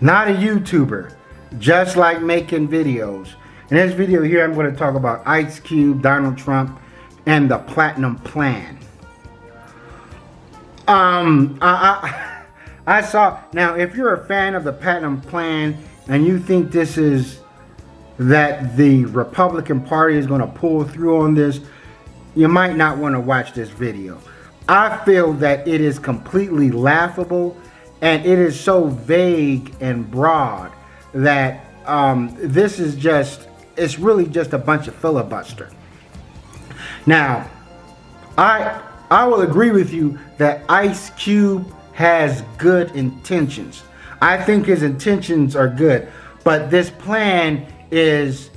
not a YouTuber, just like making videos. In this video here, I'm going to talk about Ice Cube, Donald Trump, and the Platinum Plan. I saw, now if you're a fan of the Platinum Plan and you think this is that the Republican Party is going to pull through on this, you might not want to watch this video. I feel that it is completely laughable and it is so vague and broad that this is just, it's really just a bunch of filibuster. Now, I will agree with you that Ice Cube has good intentions. I think his intentions are good, but this plan is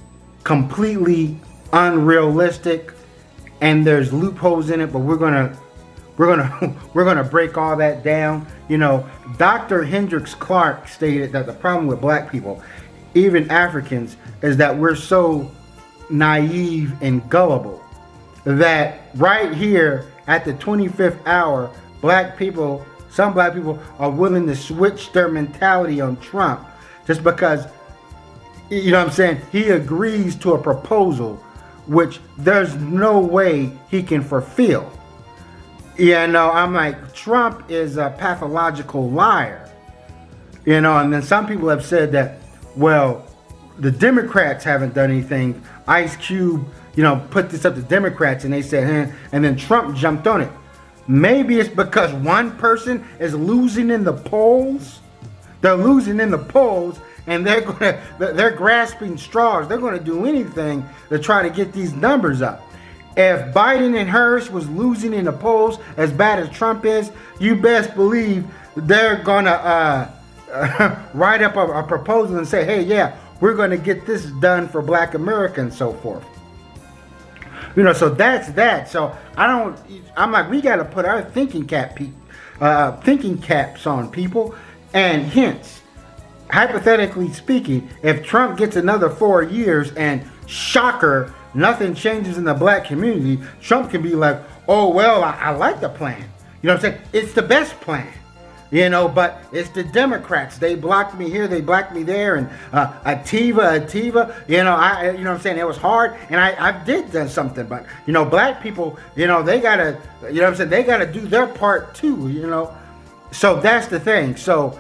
completely unrealistic and there's loopholes in it, but we're gonna break all that down. You know, Dr. Hendrix Clark stated that the problem with black people, even Africans, is that we're so naive and gullible that right here at the 25th hour, some black people are willing to switch their mentality on Trump just because, you know what I'm saying, he agrees to a proposal which there's no way he can fulfill. Yeah, no, I'm like, Trump is a pathological liar. You know, and then some people have said that, well, the Democrats haven't done anything. Ice Cube, you know, put this up to Democrats and they said, and then Trump jumped on it. Maybe it's because one person is losing in the polls. They're losing in the polls and they're grasping straws. They're gonna do anything to try to get these numbers up. If Biden and Harris was losing in the polls as bad as Trump is, you best believe they're gonna write up a proposal and say, hey, yeah, we're gonna get this done for black America and so forth. You know, so that's that. So I'm like, we gotta put our thinking caps on, people. And hence, hypothetically speaking, if Trump gets another 4 years and shocker, nothing changes in the black community, Trump can be like, oh, well, I like the plan. You know what I'm saying? It's the best plan. You know, but it's the Democrats. They blocked me here, they blocked me there, and Ativa, you know, you know what I'm saying? It was hard, and I did something, but, you know, black people, you know, they gotta, you know what I'm saying? They gotta do their part too, you know? So that's the thing. So,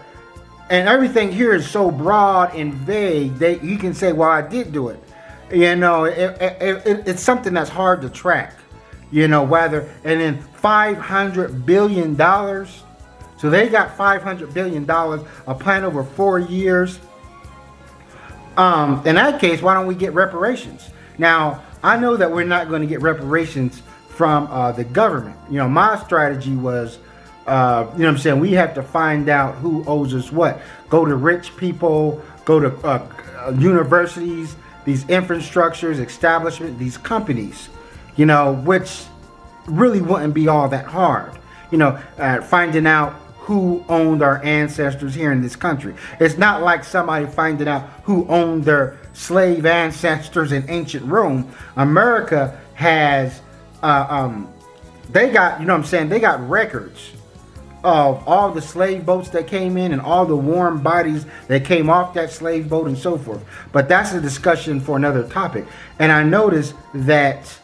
and everything here is so broad and vague that you can say, well, I did do it. You know, it's something that's hard to track, you know, whether, and then $500 billion. So they got $500 billion, a plan over 4 years. In that case, why don't we get reparations? Now, I know that we're not going to get reparations from the government. You know, my strategy was, you know what I'm saying, we have to find out who owes us what. Go to rich people, go to universities, these infrastructures, establishments, these companies, you know, which really wouldn't be all that hard. You know, finding out who owned our ancestors here in this country. It's not like somebody finding out who owned their slave ancestors in ancient Rome. America has, they got, you know what I'm saying, they got records of all the slave boats that came in and all the warm bodies that came off that slave boat and so forth. But that's a discussion for another topic. And I noticed that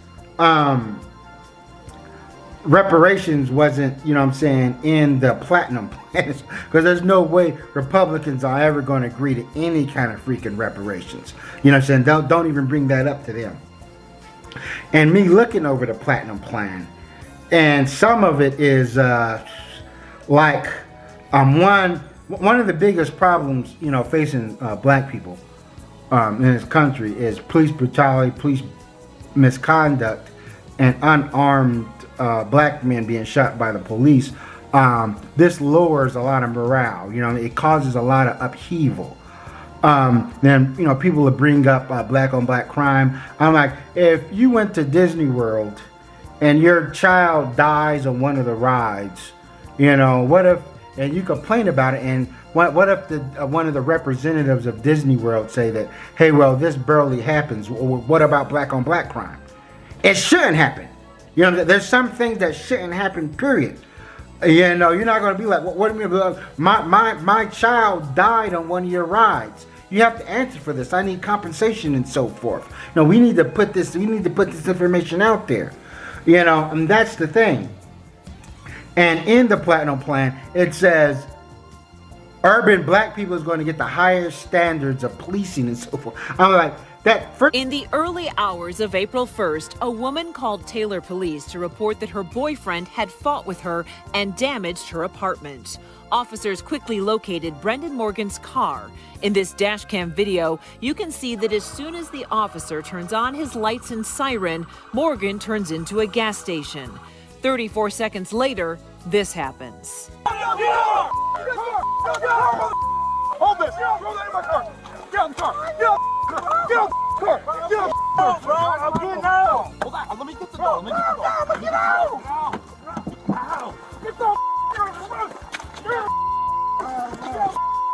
reparations wasn't, you know what I'm saying, in the Platinum Plan, because there's no way Republicans are ever going to agree to any kind of freaking reparations. You know what I'm saying? Don't even bring that up to them. And me looking over the Platinum Plan, and some of it is like one of the biggest problems, you know, facing black people in this country is police brutality, police misconduct, and unarmed black men being shot by the police. This lowers a lot of morale. You know, it causes a lot of upheaval. Then, you know, people will bring up black on black crime. I'm like, if you went to Disney World and your child dies on one of the rides, you know, what if, and you complain about it, and what if one of the representatives of Disney World say that, hey, well, this barely happens. What about black on black crime? It shouldn't happen. You know, there's some things that shouldn't happen, period. You know, you're not going to be like, what do you mean? My child died on one of your rides. You have to answer for this. I need compensation and so forth. No, we need to put this information out there. You know, and that's the thing. And in the Platinum Plan, it says urban black people is going to get the higher standards of policing and so forth. I'm like, that first. In the early hours of April 1st, a woman called Taylor Police to report that her boyfriend had fought with her and damaged her apartment. Officers quickly located Brendan Morgan's car. In this dash cam video, you can see that as soon as the officer turns on his lights and siren, Morgan turns into a gas station. 34 seconds later, this happens. Hold this! Throw that in my car! Get out of the car! Get out of the car! Get out of the car! Get out of the car! Bro, I'm getting out! Hold on, let me get the door. Let me get the door. Let me get out! Get the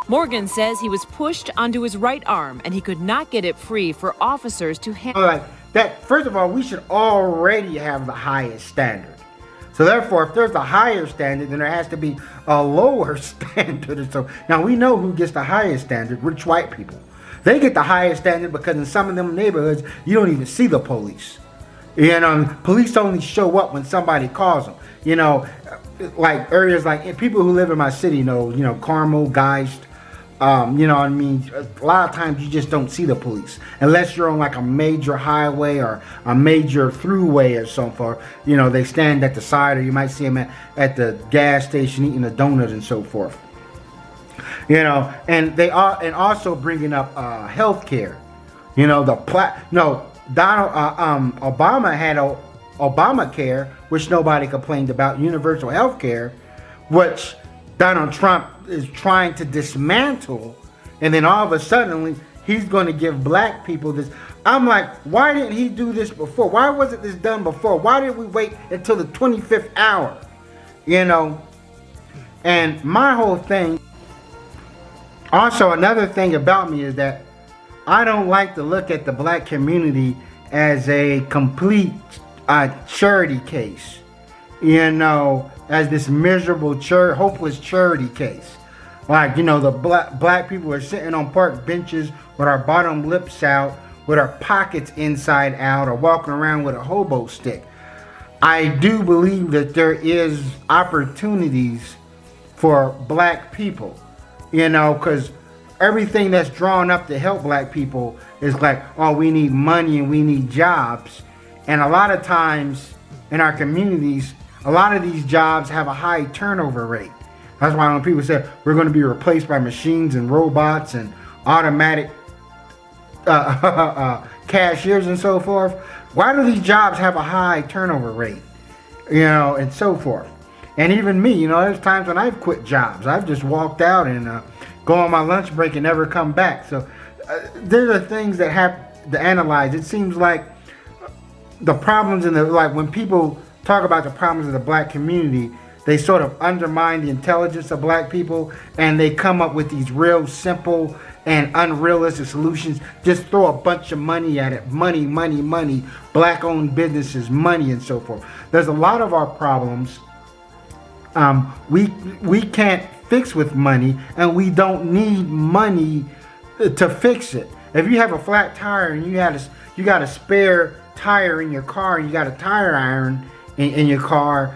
Morgan says he was pushed onto his right arm and he could not get it free for officers to handle. Like that, first of all, we should already have the highest standard. So therefore, if there's a higher standard, then there has to be a lower standard. And so now we know who gets the highest standard: rich white people. They get the highest standard because in some of them neighborhoods, you don't even see the police. You know, police only show up when somebody calls them. You know, like areas like people who live in my city know, you know, Carmel, Geist. You know what I mean? A lot of times you just don't see the police unless you're on like a major highway or a major throughway or something. You know, they stand at the side, or you might see them at the gas station eating a donut and so forth. You know, and they are, and also bringing up health care. You know, Obama had Obamacare, which nobody complained about, universal health care, which Donald Trump is trying to dismantle, and then all of a sudden he's going to give black people this. I'm like, why didn't he do this before? Why wasn't this done before? Why did we wait until the 25th hour? You know, and my whole thing. Also, another thing about me is that I don't like to look at the black community as a complete charity case. You know, as this miserable, hopeless charity case. Like, you know, the black people are sitting on park benches with our bottom lips out, with our pockets inside out, or walking around with a hobo stick. I do believe that there is opportunities for black people, you know, because everything that's drawn up to help black people is like, oh, we need money and we need jobs. And a lot of times in our communities, a lot of these jobs have a high turnover rate. That's why when people say we're going to be replaced by machines and robots and automatic cashiers and so forth, why do these jobs have a high turnover rate? You know, and so forth. And even me, you know, there's times when I've quit jobs. I've just walked out and go on my lunch break and never come back. So there are things that have to analyze. It seems like the problems like when people talk about the problems of the black community, they sort of undermine the intelligence of black people, and they come up with these real simple and unrealistic solutions. Just throw a bunch of money at it. Money, money, money. Black-owned businesses, money, and so forth. There's a lot of our problems we can't fix with money, and we don't need money to fix it. If you have a flat tire and you got a spare tire in your car, and you got a tire iron in your car,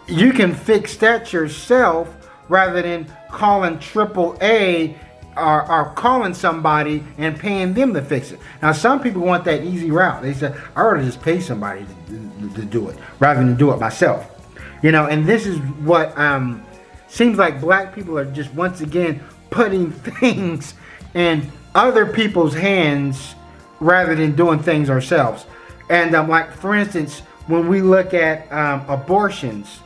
you can fix that yourself rather than calling AAA or calling somebody and paying them to fix it. Now, some people want that easy route. They say, I ought to just pay somebody to do it rather than do it myself. You know, and this is what seems like black people are just once again putting things in other people's hands rather than doing things ourselves. And like, for instance, when we look at abortions,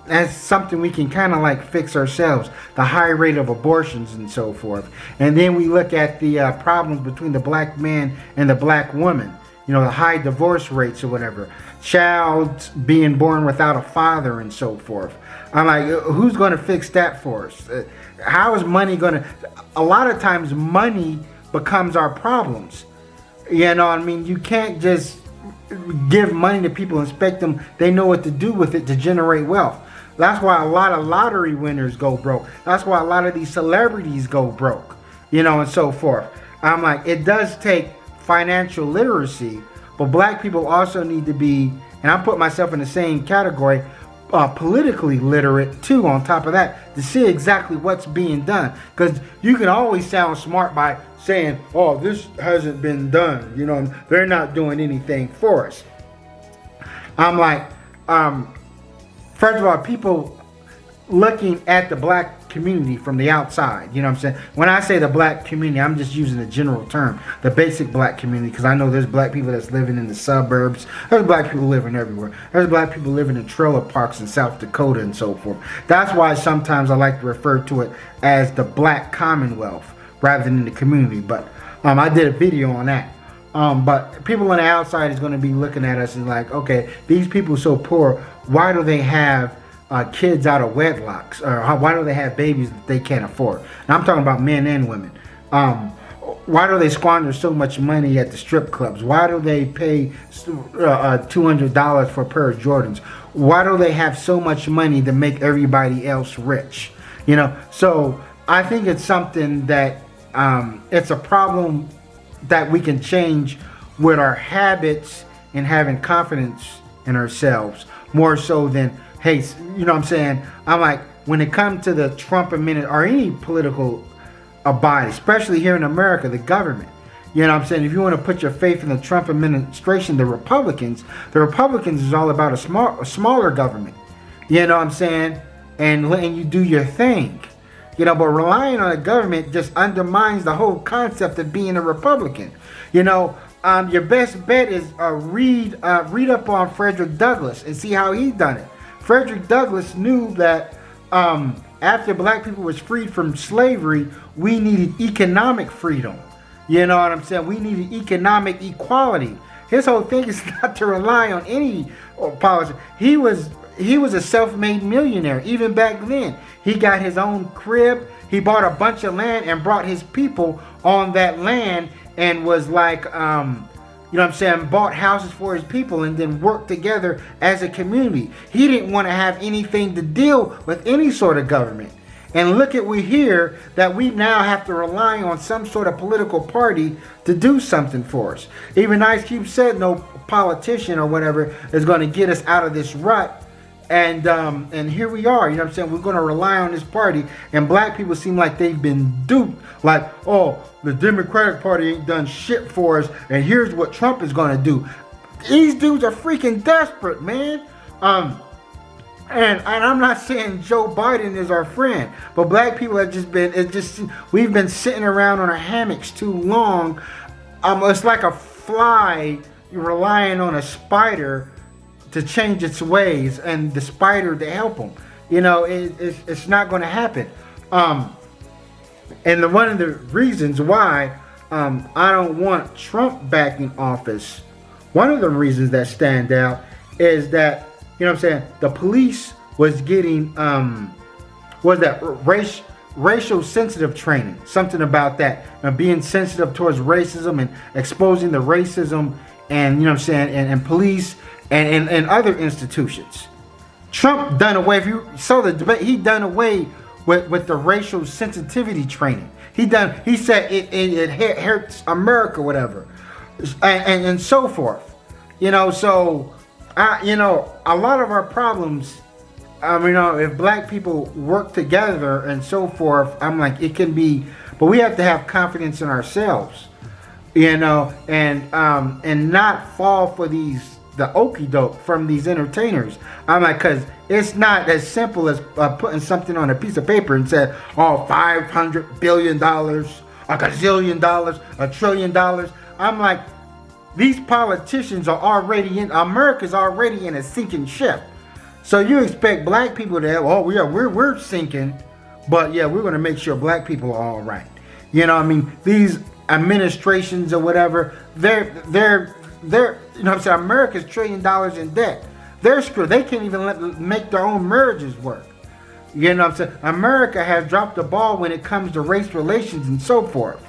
that's something we can kind of like fix ourselves, the high rate of abortions and so forth. And then we look at the problems between the black man and the black woman, you know, the high divorce rates or whatever, child being born without a father and so forth. I'm like, who's going to fix that for us? How is money going to? A lot of times money becomes our problems. You know what I mean? You can't just give money to people and expect them, they know what to do with it to generate wealth. That's why a lot of lottery winners go broke. That's why a lot of these celebrities go broke, and so forth. I'm like, it does take financial literacy, but black people also need to be, and I put myself in the same category, politically literate too, on top of that, to see exactly what's being done. Because you can always sound smart by saying, oh, this hasn't been done. They're not doing anything for us. I'm like, first of all, people looking at the black community from the outside, you know what I'm saying? When I say the black community, I'm just using the general term, the basic black community, because I know there's black people that's living in the suburbs. There's black people living everywhere. There's black people living in trailer parks in South Dakota and so forth. That's why sometimes I like to refer to it as the black commonwealth rather than the community. But I did a video on that. But people on the outside is going to be looking at us and like, okay, these people are so poor, why do they have kids out of wedlocks, or why do they have babies that they can't afford? And I'm talking about men and women. Why do they squander so much money at the strip clubs? Why do they pay $200 for a pair of Jordans? Why do they have so much money to make everybody else rich? So I think it's something that it's a problem that we can change with our habits and having confidence in ourselves more so than, hey, you know what I'm saying? I'm like, when it comes to the Trump administration or any political body, especially here in America, the government, you know what I'm saying? If you want to put your faith in the Trump administration, the Republicans is all about a smaller government, you know what I'm saying? And letting you do your thing, but relying on the government just undermines the whole concept of being a Republican. Your best bet is read up on Frederick Douglass and see how he done it. Frederick Douglass knew that after black people was freed from slavery, we needed economic freedom. You know what I'm saying? We needed economic equality. His whole thing is not to rely on any policy. He was a self-made millionaire even back then. He got his own crib. He bought a bunch of land and brought his people on that land and was like, bought houses for his people and then worked together as a community. He didn't want to have anything to deal with any sort of government. And look at we hear that we now have to rely on some sort of political party to do something for us. Even Ice Cube said no politician or whatever is going to get us out of this rut. And here we are, you know what I'm saying? We're going to rely on this party, and black people seem like they've been duped. Like, oh, the Democratic Party ain't done shit for us, and here's what Trump is going to do. These dudes are freaking desperate, man. And I'm not saying Joe Biden is our friend, but black people have we've been sitting around on our hammocks too long. It's like a fly relying on a spider to change its ways and the spider to help them. It's not going to happen. And one of the reasons why I don't want Trump back in office, one of the reasons that stand out is that, you know what I'm saying, the police was getting racial sensitive training, something about that, and being sensitive towards racism and exposing the racism, and you know what I'm saying, and police and other institutions. Trump done away, if you saw the debate, he done away with the racial sensitivity training. He said it hurts America, whatever, and so forth. So a lot of our problems, if black people work together and so forth, I'm like, it can be, but we have to have confidence in ourselves, and not fall for the okie doke from these entertainers. I'm like, because it's not as simple as putting something on a piece of paper and say, oh, $500 billion, a gazillion dollars, $1 trillion. I'm like, these politicians are already America's already in a sinking ship. So you expect black people to have, oh yeah, we're sinking, but yeah, we're going to make sure black people are all right. These administrations or whatever, they're you know what I'm saying, America's $1 trillion in debt. They're screwed. They can't even make their own marriages work. You know what I'm saying? America has dropped the ball when it comes to race relations and so forth.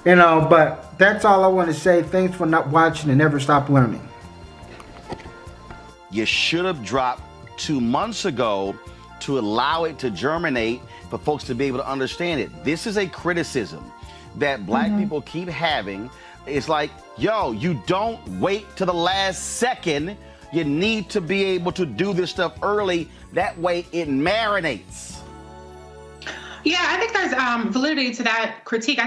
But that's all I want to say. Thanks for not watching and never stop learning. You should have dropped 2 months ago to allow it to germinate for folks to be able to understand it. This is a criticism that black people keep having. It's like, yo, you don't wait to the last second. You need to be able to do this stuff early. That way it marinates. Yeah, I think there's validity to that critique.